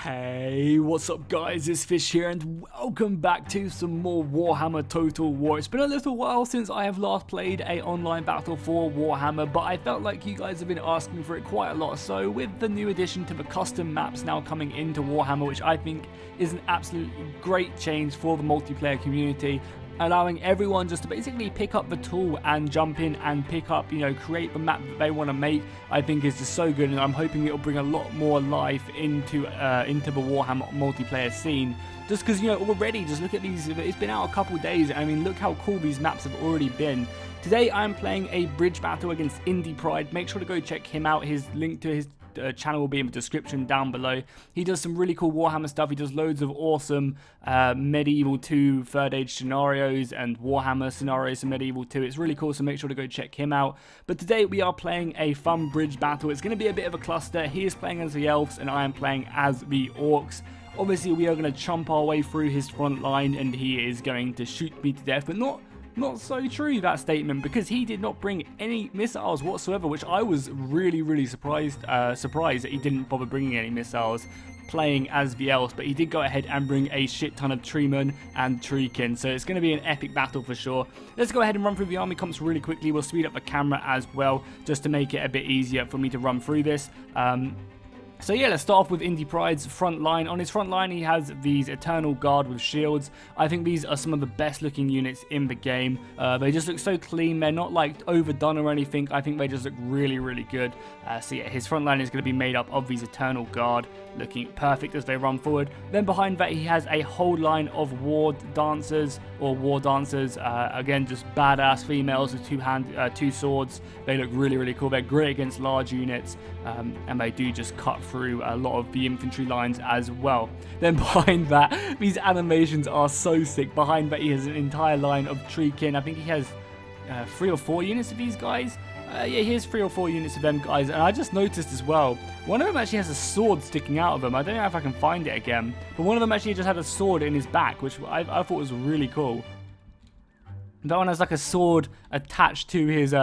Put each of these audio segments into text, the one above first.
Hey, what's up guys, it's Fish here and welcome back to some more Warhammer Total War. It's been a little while since I have last played a online battle for Warhammer, but I felt like you guys have been asking for it quite a lot. So with the new addition to the custom maps now coming into Warhammer, which I think is an absolutely great change for the multiplayer community, allowing everyone just to basically pick up the tool and jump in and pick up, create the map that they want to make, I think is just so good, and I'm hoping it'll bring a lot more life into the Warhammer multiplayer scene. Just because, already, just look at these, it's been out a couple days, I mean, look how cool these maps have already been. Today I'm playing a bridge battle against Indy. Make sure to go check him out. His link to his channel will be in the description down below. He does some really cool Warhammer stuff. He does loads of awesome Medieval 2 Third Age scenarios and Warhammer scenarios in Medieval 2. It's really cool, so make sure to go check him out. But today we are playing a fun bridge battle. It's going to be a bit of a cluster. He is playing as the elves and I am playing as the orcs. Obviously we are going to chomp our way through his front line and he is going to shoot me to death, but not so true, that statement, because he did not bring any missiles whatsoever, which I was really surprised that he didn't bother bringing any missiles playing as the elves, but he did go ahead and bring a shit ton of Treemen and Treemen, so it's going to be an epic battle for sure. Let's go ahead and run through the army comps really quickly. We'll speed up the camera as well, just to make it a bit easier for me to run through this. So yeah, let's start off with Indy Pride's front line. On his front line, he has these Eternal Guard with shields. I think these are some of the best looking units in the game. They just look so clean. They're not like overdone or anything. I think they just look really good. So yeah, his front line is going to be made up of these Eternal Guard, looking perfect as they run forward. Then behind that, he has a whole line of War Dancers. Again, just badass females with two swords. They look really cool. They're great against large units, and they do just cut through a lot of the infantry lines as well. Then behind that, these animations are so sick. Behind that, he has an entire line of Treemen. I think he has 3 or 4 units of these guys. Yeah, here's 3 or 4 units of them guys, and I just noticed as well, one of them actually has a sword sticking out of him. I don't know if I can find it again, but one of them actually just had a sword in his back, which I thought was really cool. That one has like a sword attached to his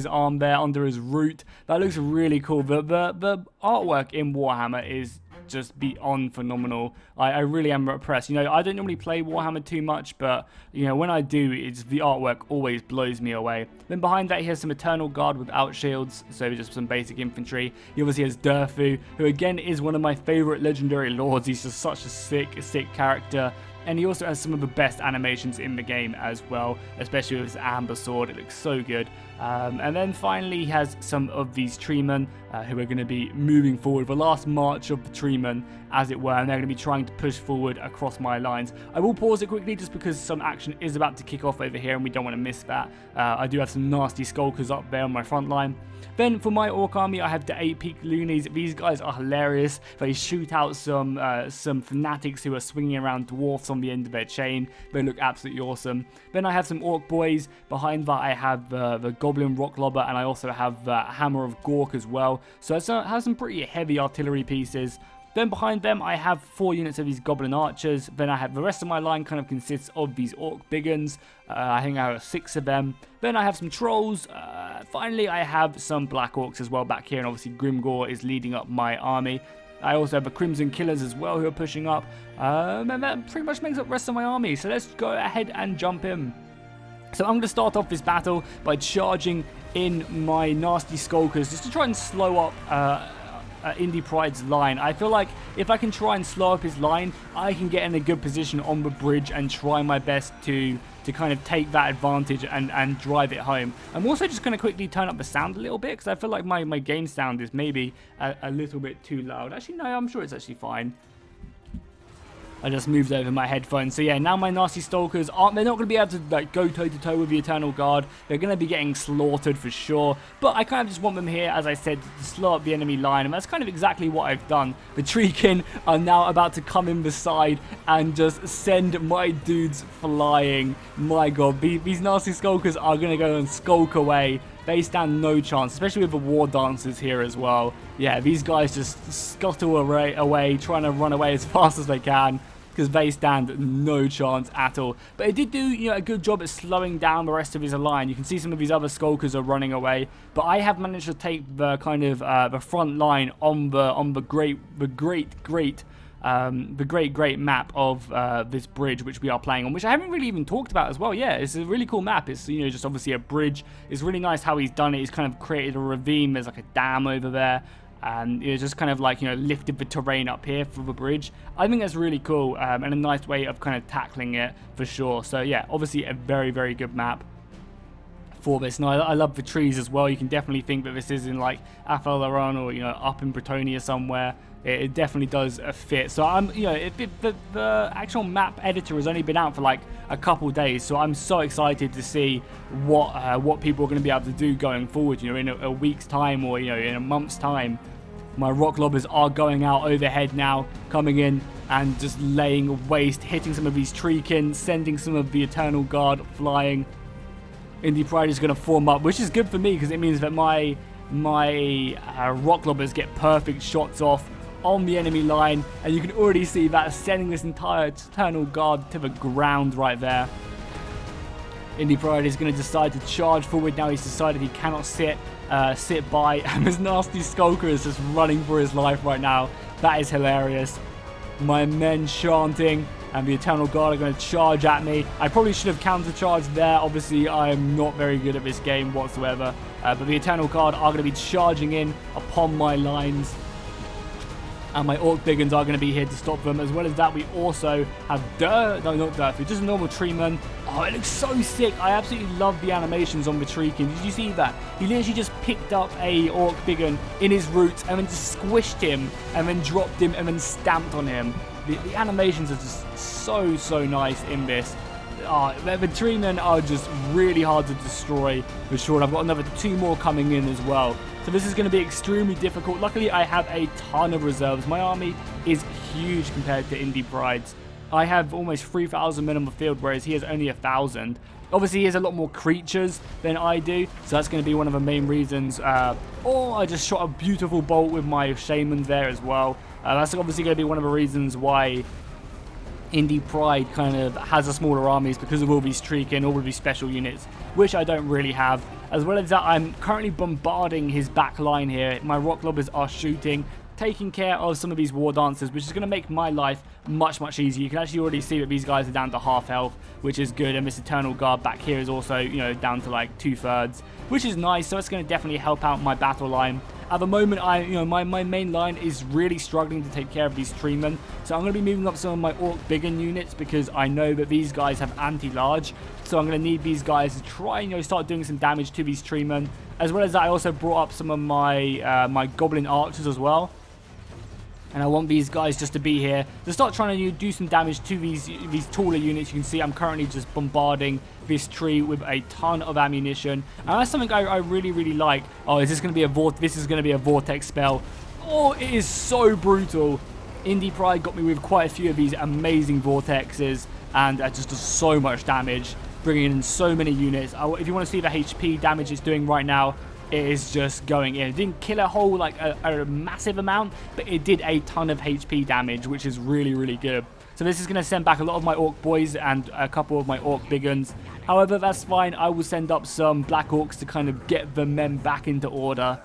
arm there under his root. That looks really cool. The artwork in Warhammer is just beyond phenomenal. I really am impressed. I don't normally play Warhammer too much, but when I do, the artwork always blows me away. Then behind that, he has some Eternal Guard without shields, so just some basic infantry. He obviously has Durfu, who again is one of my favorite legendary lords. He's just such a sick character. And he also has some of the best animations in the game as well, especially with his amber sword. It looks so good. And then finally, he has some of these Treemen who are going to be moving forward. The last march of the Treemen, as it were, and they're going to be trying to push forward across my lines. I will pause it quickly just because some action is about to kick off over here, and we don't want to miss that. I do have some nasty Skulkers up there on my front line. Then for my Orc army, I have the 8-peak Loonies. These guys are hilarious. They shoot out some fanatics who are swinging around dwarfs on the end of their chain. They look absolutely awesome. Then I have some Orc boys. Behind that, I have the Goblin Rock Lobber, and I also have the Hammer of Gork as well. So it has some pretty heavy artillery pieces. Then behind them, I have 4 units of these Goblin Archers. Then I have the rest of my line kind of consists of these Orc Biggins. I think I have 6 of them. Then I have some Trolls. Finally, I have some Black Orcs as well back here. And obviously, Grimgor is leading up my army. I also have the Crimson Killers as well who are pushing up. And that pretty much makes up the rest of my army. So let's go ahead and jump in. So I'm going to start off this battle by charging in my nasty Skulkers just to try and slow up Indy Pride's line. I feel like if I can try and slow up his line, I can get in a good position on the bridge and try my best to kind of take that advantage and drive it home. I'm also just going to quickly turn up the sound a little bit because I feel like my game sound is maybe a little bit too loud. Actually, no, I'm sure it's actually fine. I just moved over my headphones. So yeah, now my nasty Stalkers they're not going to be able to go toe to toe with the Eternal Guard. They're going to be getting slaughtered for sure. But I kind of just want them here, as I said, to slow up the enemy line. And that's kind of exactly what I've done. The Treemen are now about to come in the side and just send my dudes flying. My god, these nasty Skulkers are going to go and skulk away. They stand no chance, especially with the War Dancers here as well. Yeah, these guys just scuttle away, trying to run away as fast as they can. because they stand no chance at all. But it did do, you know, a good job at slowing down the rest of his line. You can see some of his other skulkers are running away, but I have managed to take the kind of the front line on the great map of this bridge which we are playing on, which I haven't really even talked about as well. Yeah, it's a really cool map. It's, you know, just obviously a bridge. It's really nice how he's done it. He's kind of created a ravine. There's like a dam over there, and it's just kind of like, you know, lifted the terrain up here for the bridge. I think that's really cool, and a nice way of kind of tackling it for sure. So yeah, obviously a very, very good map for this. Now I love the trees as well. You can definitely think that this is in like Athelaron or, you know, up in Bretonia somewhere. It definitely does fit. So I'm, you know, the actual map editor has only been out for like a couple days, so I'm so excited to see what people are going to be able to do going forward. You know, in a week's time, or, you know, in a month's time. My rock lobbers are going out overhead now, coming in and just laying waste, hitting some of these Treemen, sending some of the Eternal Guard flying. Indy Pride is going to form up, which is good for me because it means that my rock lobbers get perfect shots off on the enemy line, and you can already see that sending this entire Eternal Guard to the ground right there. Indy Pride is going to decide to charge forward now. He's decided he cannot sit by, and this nasty Skulker is just running for his life right now. That is hilarious. My men chanting, and the Eternal Guard are going to charge at me. I probably should have counter-charged there. Obviously, I am not very good at this game whatsoever, but the Eternal Guard are going to be charging in upon my lines, and my Orc Biggins are going to be here to stop them. As well as that, we also have just a normal Treemen. Oh, it looks so sick. I absolutely love the animations on the Treemen. Did you see that? He literally just picked up a Orc Biggin in his roots and then just squished him and then dropped him and then stamped on him. The animations are just so nice in this. The Treemen are just really hard to destroy for sure. And I've got another 2 more coming in as well. So this is going to be extremely difficult. Luckily, I have a ton of reserves. My army is huge compared to Indy Pride's. I have almost 3,000 men on the field, whereas he has only 1,000. Obviously, he has a lot more creatures than I do, so that's going to be one of the main reasons. I just shot a beautiful bolt with my shamans there as well. That's obviously going to be one of the reasons why Indy Pride kind of has a smaller armies, because of all these Treemen, all of these special units, which I don't really have. As well as that, I'm currently bombarding his back line here. My rock lobbers are shooting, taking care of some of these war dancers, which is going to make my life much easier. You can actually already see that these guys are down to half health, which is good, and this Eternal Guard back here is also, you know, down to like 2/3, which is nice. So it's going to definitely help out my battle line. At the moment, my main line is really struggling to take care of these Treemen, so I'm going to be moving up some of my Orc Biggin units because I know that these guys have anti-large, so I'm going to need these guys to try and, you know, start doing some damage to these Treemen. As well as that, I also brought up some of my my Goblin Archers as well. And I want these guys just to be here to start trying to do some damage to these taller units. You can see I'm currently just bombarding this tree with a ton of ammunition, and that's something I really like. Oh, is this going to be this is going to be a vortex spell? Oh, it is so brutal. Indy Pride got me with quite a few of these amazing vortexes, and just does so much damage, bringing in so many units. If you want to see the HP damage it's doing right now, it is just going in. It didn't kill a whole, like, a massive amount, but it did a ton of HP damage, which is really good. So this is going to send back a lot of my Orc boys and a couple of my Orc Biggins. However, that's fine. I will send up some Black Orcs to kind of get the men back into order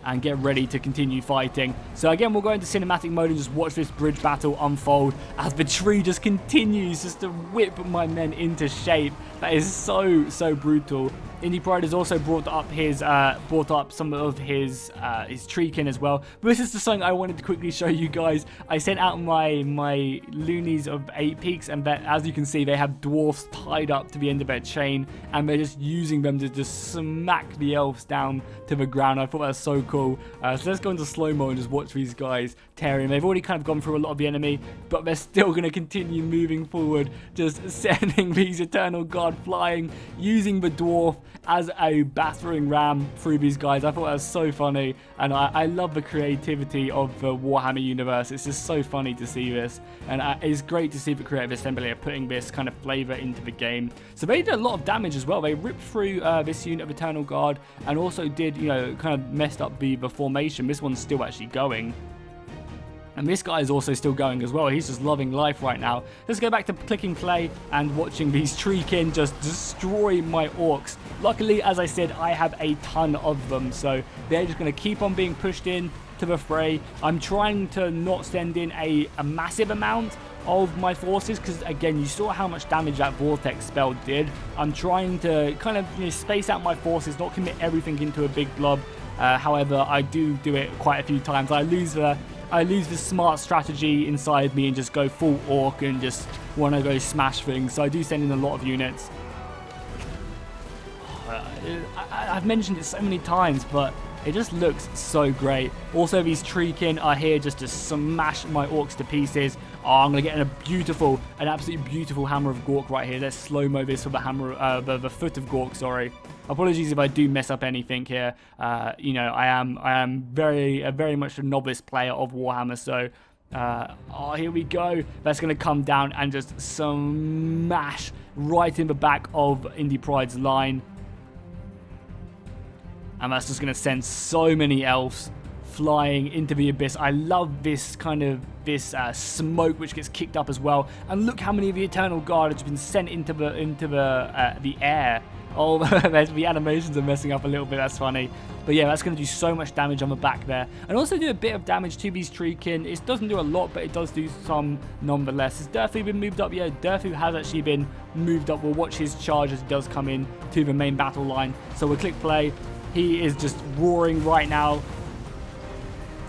and get ready to continue fighting. So again, we'll go into cinematic mode and just watch this bridge battle unfold as the tree just continues just to whip my men into shape. That is so brutal. Indy Pride has also brought up some of his Treemen as well. But this is just something I wanted to quickly show you guys. I sent out my loonies of 8 peaks, and as you can see, they have dwarfs tied up to the end of their chain, and they're just using them to just smack the elves down to the ground. I thought that was so cool. So let's go into slow-mo and just watch these guys tearing. They've already kind of gone through a lot of the enemy, but they're still going to continue moving forward, just sending these Eternal Guard flying, using the dwarf as a battering ram through these guys. I thought that was so funny, and I love the creativity of the Warhammer universe. It's just so funny to see this, and it's great to see the creative assembly are putting this kind of flavor into the game. So they did a lot of damage as well. They ripped through this unit of Eternal Guard, and also did, you know, kind of messed up the formation. This one's still actually going. And this guy is also still going as well. He's just loving life right now. Let's go back to clicking play and watching these Treemen just destroy my orcs. Luckily, as I said, I have a ton of them. So they're just going to keep on being pushed in to the fray. I'm trying to not send in a massive amount of my forces because, again, you saw how much damage that vortex spell did. I'm trying to kind of space out my forces, not commit everything into a big blob. However, I do it quite a few times. I lose the smart strategy inside me and just go full orc and just want to go smash things. So I do send in a lot of units. I've mentioned it so many times, but it just looks so great. Also, these Treemen are here just to smash my orcs to pieces. Oh, I'm going to get an absolutely beautiful Hammer of Gork right here. Let's slow-mo this for the the Foot of Gork, sorry. Apologies if I do mess up anything here. I am very much a novice player of Warhammer, so here we go. That's going to come down and just smash right in the back of Indy Pride's line. And that's just going to send so many elves flying into the abyss. I love this kind of smoke which gets kicked up as well. And look how many of the Eternal Guard has been sent into the air. Oh, the animations are messing up a little bit. That's funny. But yeah, that's going to do so much damage on the back there. And also do a bit of damage to these Treemen. It doesn't do a lot, but it does do some nonetheless. Has Durfu been moved up? Yeah, Durfu has actually been moved up. We'll watch his charge as he does come in to the main battle line. So we'll click play. He is just roaring right now.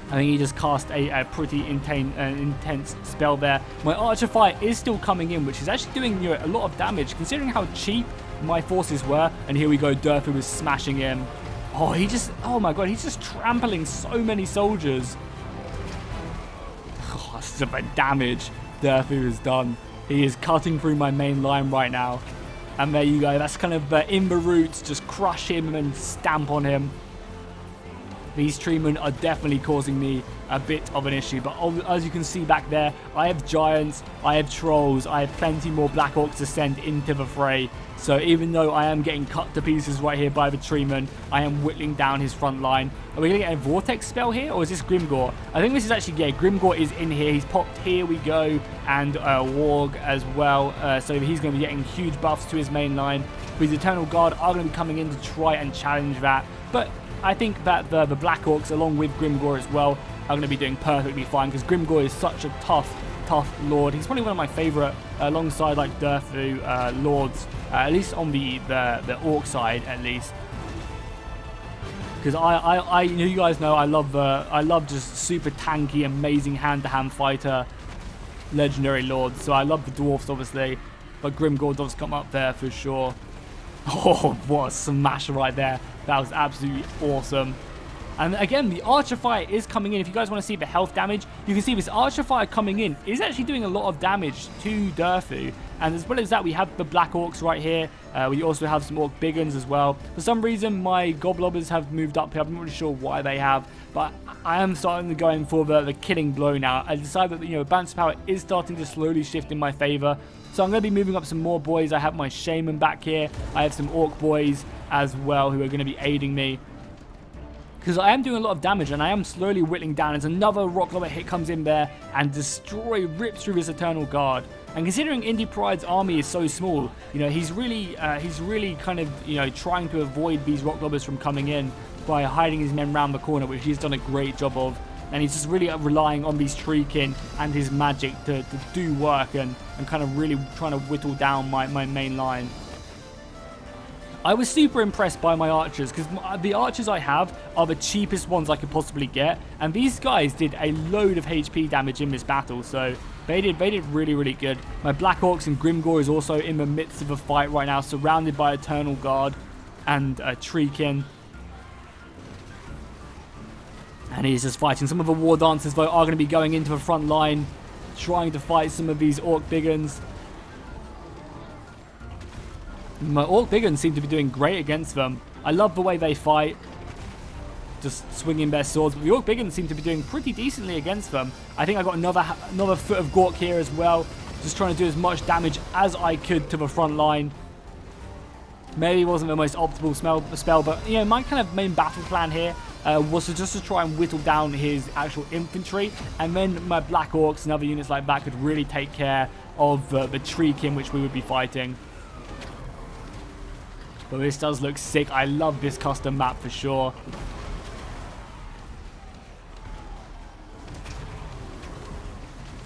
I think he just cast a pretty intense spell there. My Archer Fire is still coming in, which is actually doing a lot of damage, considering how cheap my forces were. And here we go, Durfu is smashing him. Oh my god, he's just trampling so many soldiers. Oh, some damage Durfu has done. He is cutting through my main line right now. And there you go, that's kind of in the roots, just crush him and stamp on him. These Treemen are definitely causing me a bit of an issue, but as you can see back there, I have giants, I have trolls, I have plenty more black orcs to send into the fray. So even though I am getting cut to pieces right here by the Treemen, I am whittling down his front line. Are we going to get a vortex spell here, or is this Grimgor? I think this is actually, yeah, Grimgor is in here. He's popped, here we go, and Warg as well. So he's going to be getting huge buffs to his main line. His Eternal Guard are going to be coming in to try and challenge that. But I think that the Black Orcs, along with Grimgor as well, are going to be doing perfectly fine, because Grimgor is such a tough lord. He's probably one of my favourite, alongside like Durfu lords, at least on the orc side, at least. Because you guys know I love just super tanky, amazing hand-to-hand fighter, legendary lords. So I love the dwarfs, obviously, but Grimgor does come up there for sure. Oh, what a smash right there. That was absolutely awesome. And again, the Archer Fire is coming in. If you guys want to see the health damage, you can see this Archer Fire coming in is actually doing a lot of damage to Durfu. And as well as that, we have the Black Orcs right here. We also have some Orc Biggins as well. For some reason, my Goblobbers have moved up here. I'm not really sure why they have, but I am starting to go in for the killing blow now. I decided that, balance power is starting to slowly shift in my favor. So I'm going to be moving up some more boys. I have my Shaman back here. I have some Orc boys as well who are going to be aiding me, because I am doing a lot of damage and I am slowly whittling down as another Rock Lobber hit comes in there and rips through his Eternal Guard. And considering Indy Pride's army is so small, he's really kind of, trying to avoid these Rock Lobbers from coming in by hiding his men round the corner, which he's done a great job of. And he's just really relying on these Treemen and his magic to do work and kind of really trying to whittle down my main line. I was super impressed by my archers, because the archers I have are the cheapest ones I could possibly get, and these guys did a load of HP damage in this battle, so they did really, really good. My Black Orcs and Grimgor is also in the midst of a fight right now, surrounded by Eternal Guard and Treemen. And he's just fighting. Some of the War Dancers, though, are going to be going into the front line, trying to fight some of these Orc Biggins. My Orc Biggins seem to be doing great against them. I love the way they fight, just swinging their swords. But the Orc Biggins seem to be doing pretty decently against them. I think I got another Foot of Gork here as well, just trying to do as much damage as I could to the front line. Maybe it wasn't the most optimal spell, but my kind of main battle plan here was just to try and whittle down his actual infantry, and then my Black Orcs and other units like that could really take care of the Treemen which we would be fighting. But this does look sick. I love this custom map for sure.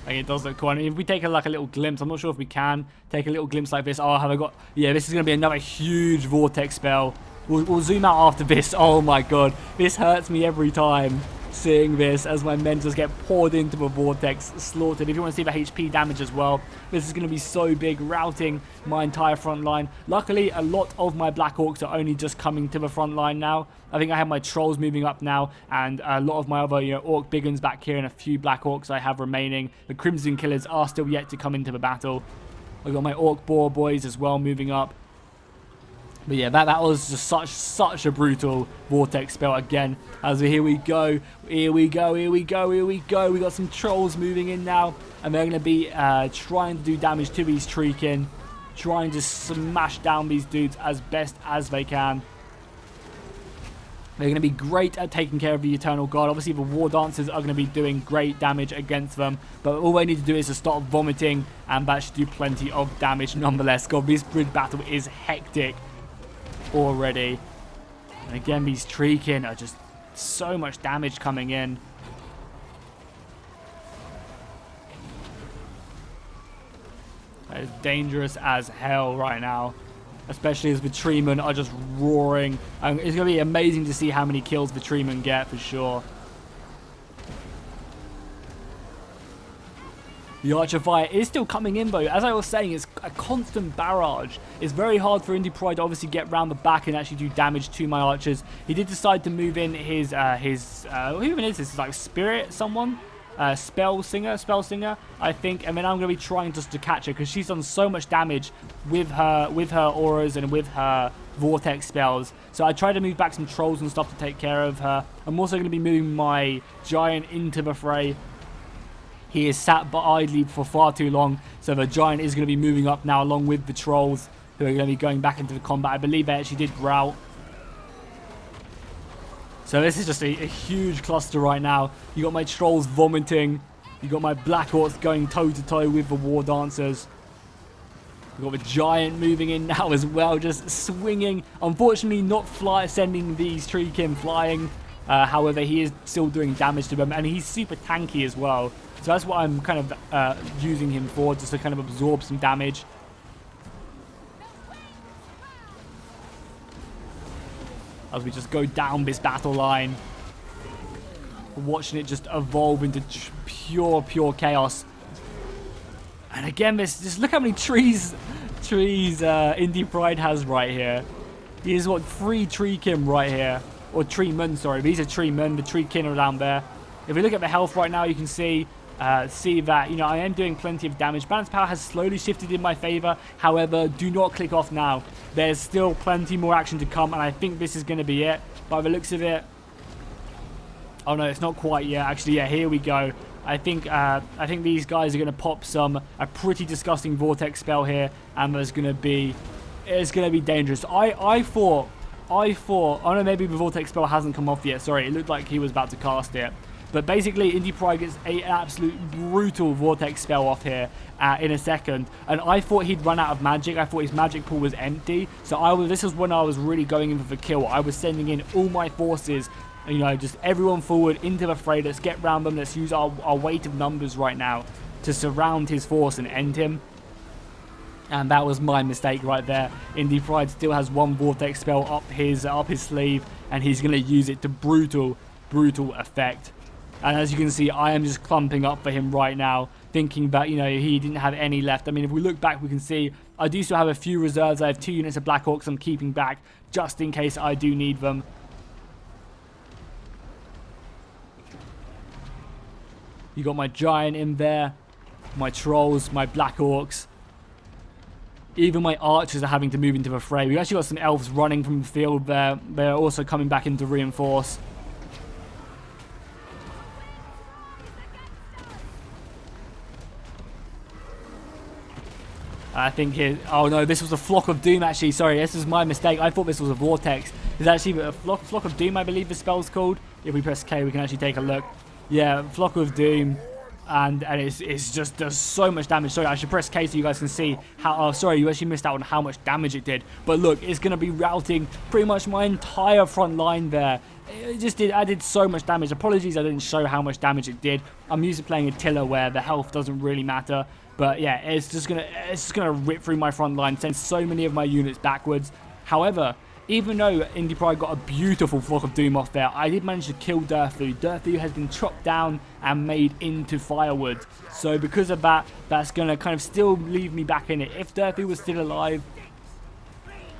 It does look cool. And if we take a little glimpse, I'm not sure if we can take a little glimpse like this. Oh, have I got... Yeah, this is going to be another huge vortex spell. We'll zoom out after this. Oh my god. This hurts me every time seeing this as my men just get poured into the vortex, slaughtered. If you want to see the HP damage as well, this is going to be so big, routing my entire front line. Luckily, a lot of my Black Orcs are only just coming to the front line now. I think I have my Trolls moving up now, and a lot of my other Orc big uns back here, and a few Black Orcs I have remaining. The Crimson Killers are still yet to come into the battle. I've got my Orc Boar boys as well moving up. But yeah, that was just such a brutal vortex spell again. As here we go, here we go. We got some Trolls moving in now, and they're going to be trying to do damage to these Treemen, trying to smash down these dudes as best as they can. They're going to be great at taking care of the Eternal Guard. Obviously, the War Dancers are going to be doing great damage against them. But all they need to do is to stop vomiting, and that should do plenty of damage nonetheless. God, this bridge battle is hectic already. And again, these Treemen are just so much damage coming in. That is dangerous as hell right now, especially as the Treemen are just roaring. It's going to be amazing to see how many kills the Treemen get for sure. The Archer Fire is still coming in though. As I was saying, it's a constant barrage. It's very hard for Indy to obviously get round the back and actually do damage to my archers. He did decide to move in his who even is this? It's like Spirit someone? Spell Singer, I think. And then I'm going to be trying just to catch her because she's done so much damage with her auras and with her vortex spells. So I tried to move back some Trolls and stuff to take care of her. I'm also going to be moving my Giant into the fray. He is sat idly for far too long, so the Giant is going to be moving up now along with the Trolls, who are going to be going back into the combat. I believe they actually did rout. So this is just a huge cluster right now. You got my Trolls vomiting. You got my Black Orcs going toe-to-toe with the War Dancers. You got the Giant moving in now as well, just swinging. Unfortunately, not sending these Treemen flying. However, he is still doing damage to them, and he's super tanky as well. So that's what I'm kind of using him for, just to kind of absorb some damage. As we just go down this battle line. We're watching it just evolve into pure chaos. And again, just look how many trees Indy Pride has right here. He has, what, 3 Treemen right here. Or Treemen, sorry. These are Treemen. The Treemen are down there. If we look at the health right now, you can see that, I am doing plenty of damage. Balance power has slowly shifted in my favor. However, do not click off now. There's still plenty more action to come, and I think this is going to be it. By the looks of it... Oh, no, it's not quite yet. Actually, yeah, here we go. I think these guys are going to pop a pretty disgusting vortex spell here, and it's going to be dangerous. I thought, oh no, maybe the vortex spell hasn't come off yet. Sorry, it looked like he was about to cast it. But basically, Indy Pride gets an absolute brutal vortex spell off here in a second. And I thought he'd run out of magic. I thought his magic pool was empty. So this is when I was really going in for the kill. I was sending in all my forces, just everyone forward into the fray. Let's get round them. Let's use our weight of numbers right now to surround his force and end him. And that was my mistake right there. Indy Pride still has one vortex spell up his sleeve, and he's going to use it to brutal effect. And as you can see, I am just clumping up for him right now, thinking that, he didn't have any left. I mean, if we look back, we can see I do still have a few reserves. I have 2 units of Black Orcs I'm keeping back just in case I do need them. You got my Giant in there, my Trolls, my Black Orcs. Even my Archers are having to move into the fray. We've actually got some Elves running from the field there. They're also coming back in to reinforce. I think here. Oh no, this was a Flock of Doom actually. Sorry, this is my mistake. I thought this was a Vortex. It's actually a Flock of Doom, I believe the spell's called. If we press K, we can actually take a look. Yeah, Flock of Doom. And it's just does so much damage. Sorry, I should press K so you guys can see how. Oh, sorry, you actually missed out on how much damage it did. But look, it's going to be routing pretty much my entire front line there. It just did. I did so much damage. Apologies, I didn't show how much damage it did. I'm used to playing a Tiller where the health doesn't really matter. But yeah, it's just gonna rip through my front line, send so many of my units backwards. However, even though Indy Pride got a beautiful Flock of Doom off there, I did manage to kill Durthu. Durthu has been chopped down and made into firewood. So because of that, that's going to kind of still leave me back in it. If Durthu was still alive,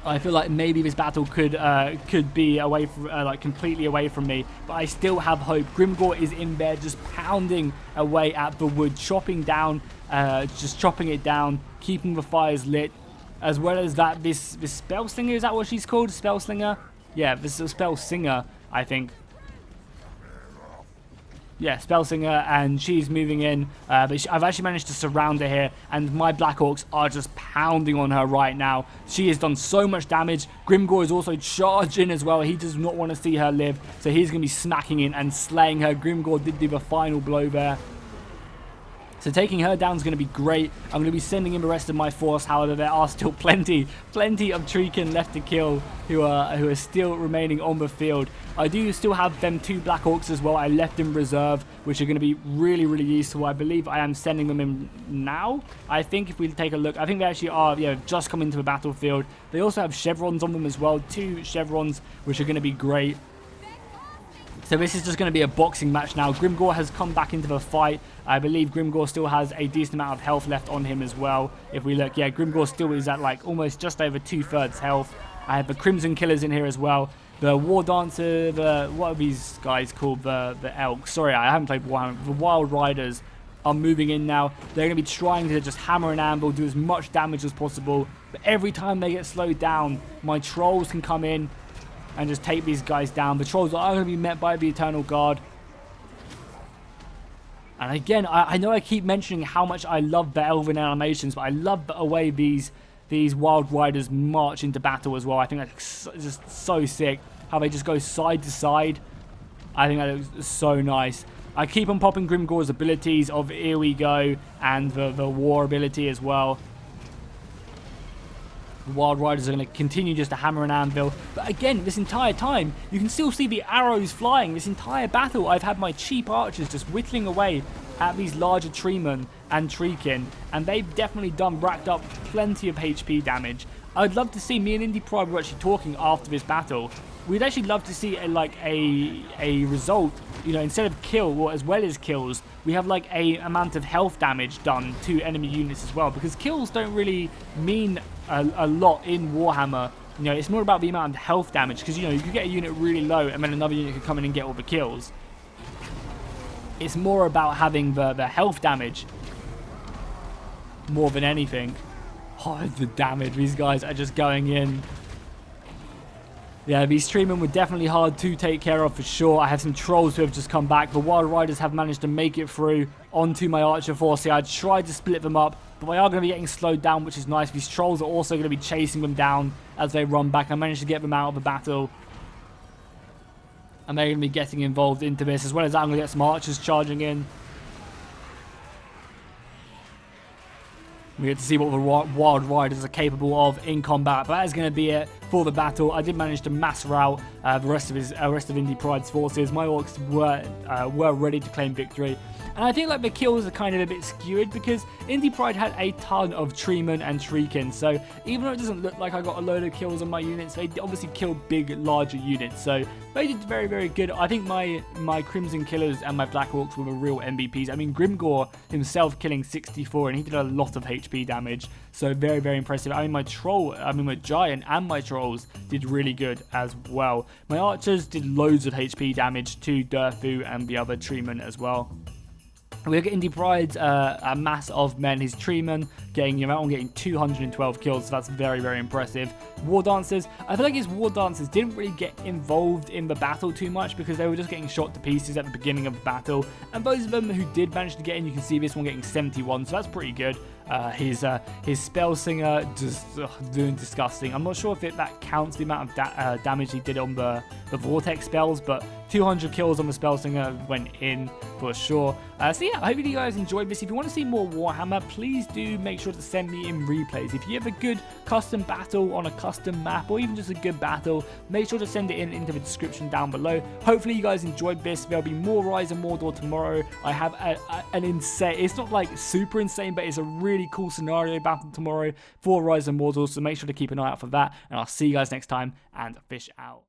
I feel like maybe this battle could be away from, like completely away from me. But I still have hope. Grimgor is in there just pounding away at the wood, chopping down, just chopping it down, keeping the fires lit. As well as that, this spell slinger, is that what she's called? Spell slinger? Yeah, this is a spell singer, I think. Yeah, spell singer, and she's moving in. But I've actually managed to surround her here, and my Black Orcs are just pounding on her right now. She has done so much damage. Grimgor is also charging as well. He does not want to see her live, so he's going to be smacking in and slaying her. Grimgor did do the final blow there. So taking her down is going to be great. I'm going to be sending in the rest of my force. However, there are still plenty of Treemen left to kill who are still remaining on the field. I do still have them 2 Black Orcs as well. I left in reserve, which are going to be really, really useful. I believe I am sending them in now. I think if we take a look, I think they actually are, just come into the battlefield. They also have chevrons on them as well. 2 chevrons, which are going to be great. So this is just going to be a boxing match now. Grimgor has come back into the fight. I believe Grimgor still has a decent amount of health left on him as well. If we look, yeah, Grimgor still is at like almost just over 2/3 health. I have the Crimson Killers in here as well. The War Dancer, what are these guys called? The Elks. Sorry, I haven't played Warhammer. The Wild Riders are moving in now. They're going to be trying to just hammer and anvil, do as much damage as possible. But every time they get slowed down, my Trolls can come in and just take these guys down. The Trolls are going to be met by the Eternal Guard. And again, I know I keep mentioning how much I love the Elven animations, but I love the way these Wild Riders march into battle as well. I think that's just so sick. How they just go side to side. I think that looks so nice. I keep on popping Grimgor's abilities of Here We Go and the War ability as well. The Wild Riders are going to continue just to hammer and anvil. But again, this entire time, you can still see the arrows flying. This entire battle, I've had my cheap archers just whittling away at these larger Treemen and Treekin. And they've definitely racked up plenty of HP damage. I'd love to see, me and Indy Pride were actually talking after this battle. We'd actually love to see a result, instead of kill, or as well as kills, we have like a amount of health damage done to enemy units as well. Because kills don't really mean a lot in Warhammer. It's more about the amount of health damage, because you could get a unit really low and then another unit could come in and get all the kills. It's more about having the health damage more than anything. Oh, the damage. These guys are just going in. Yeah, these Treemen were definitely hard to take care of for sure. I have some Trolls who have just come back. The Wild Riders have managed to make it through onto my Archer force here. I tried to split them up, but they are going to be getting slowed down, which is nice. These Trolls are also going to be chasing them down as they run back. I managed to get them out of the battle. And they're going to be getting involved into this. As well as that, I'm going to get some Archers charging in. We get to see what the Wild Riders are capable of in combat. But that is going to be it for the battle. I did manage to mass rout the rest of Indy Pride's forces. My Orcs were ready to claim victory. And I think like the kills are kind of a bit skewed because Indy Pride had a ton of Treemen and Treekin. So even though it doesn't look like I got a load of kills on my units, they obviously killed big, larger units. So they did very, very good. I think my Crimson Killers and my Black Orcs were the real MVPs. I mean, Grimgor himself killing 64 and he did a lot of HP damage. So very, very impressive. I mean, my Giant and my Trolls did really good as well. My Archers did loads of HP damage to Durthu and the other Treemen as well. We look at Indy Pride's a mass of men. His Treemen getting, getting 212 kills, so that's very, very impressive. War Dancers, I feel like his War Dancers didn't really get involved in the battle too much because they were just getting shot to pieces at the beginning of the battle, and those of them who did manage to get in, you can see this one getting 71, so that's pretty good. His Spell Singer just doing disgusting. I'm not sure if that counts the amount of damage he did on the vortex spells, but 200 kills on the Spell Singer went in for sure. So yeah, I hope you guys enjoyed this. If you want to see more Warhammer, please do make sure to send me in replays. If you have a good custom battle on a custom map, or even just a good battle, make sure to send it into the description down below. Hopefully you guys enjoyed this. There'll be more Rise of Mordor tomorrow. I have an insane, it's not like super insane, but it's a really cool scenario battle tomorrow for Rise of Mordor, so make sure to keep an eye out for that, and I'll see you guys next time, and fish out.